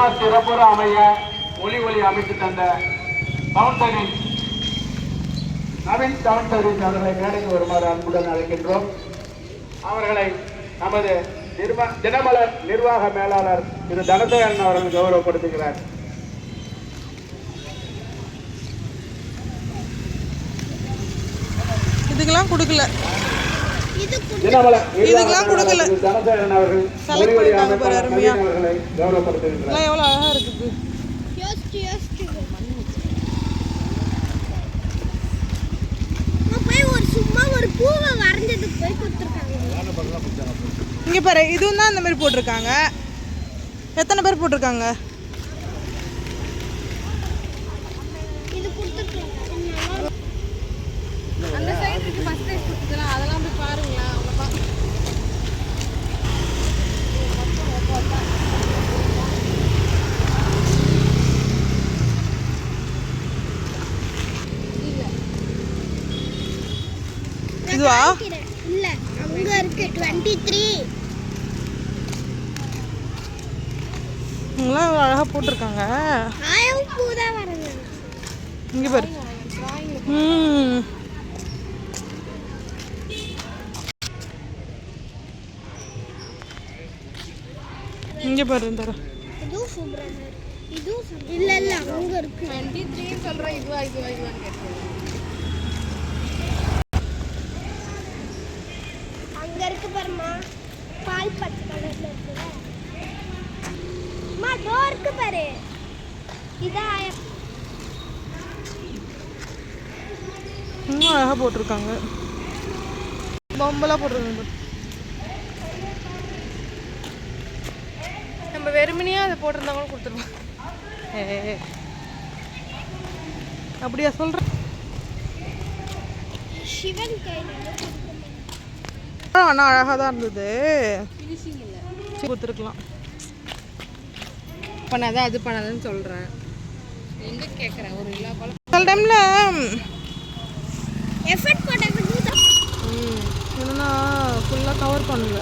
விழா சிறப்புற அமைய ஒளி அமைத்து தந்த கவுண்டரின் நவீன் கவுண்டரின் அவர்களை மேடைக்கு வருமாறு அன்புடன் அழைக்கின்றோம். அவர்களை நமது தினமலர் நிர்வாக மேலாளர் திரு தனதேவன் அவர்கள் கௌரவப்படுத்துகிறார். இதுக்கெல்லாம் கொடுக்கல, இதுக்கெல்லாம் கொடுக்கல. தனதேவன் அவர்கள் செலக்ட் பண்ணிட்டாங்க பாரு, அருமையா அவர்களை கௌரவப்படுத்துகிறார். எவ்வளவு அழகா இருக்குது. இங்க பாரு, இதுவும் தான் இந்த மாதிரி போட்டிருக்காங்க. எத்தனை பேர் போட்டிருக்காங்க? அந்த சைடுக்கு ஃபர்ஸ்ட் ரைஸ் கொடுத்துலாம், அதெல்லாம் போய் பாருங்களா. இதுவா இல்ல, அங்க இருக்கு 23. இங்கெல்லாம் அழகா போட்டிருக்காங்க. பூதான் வரங்க. இங்க பாரு. இங்க பாரு, இந்த இது சூப்பரா இருக்கு. இது இல்ல இல்ல அங்க இருக்கு 23 சொல்றேன். இதுவா கேக்குறேன். அங்க இருக்கு பாருமா, பால் பச்சை கலர்ல இருக்குல. அம்மா டோருக்கு பாரு. இதா இன்னும் அழகா போட்டிருக்காங்க. பொம்பலா போட்டிருக்காங்க. நம்ம வெறுமனையா அதை போட்டிருந்தாங்களும் கொடுத்துருவோம். அப்படியா சொல்ற? சிவன் கையில ஆனால் அழகாக தான் இருந்தது. கொடுத்துருக்கலாம். பண்ணாதான் அது பண்ணாதுன்னு சொல்கிறேன். எங்கே கேட்குறேன் ஒரு எல்லா பழம் சில டைமில் எஃபர்ட் போட்டதுக்கு என்னன்னா ஃபுல்லாக கவர் பண்ணல.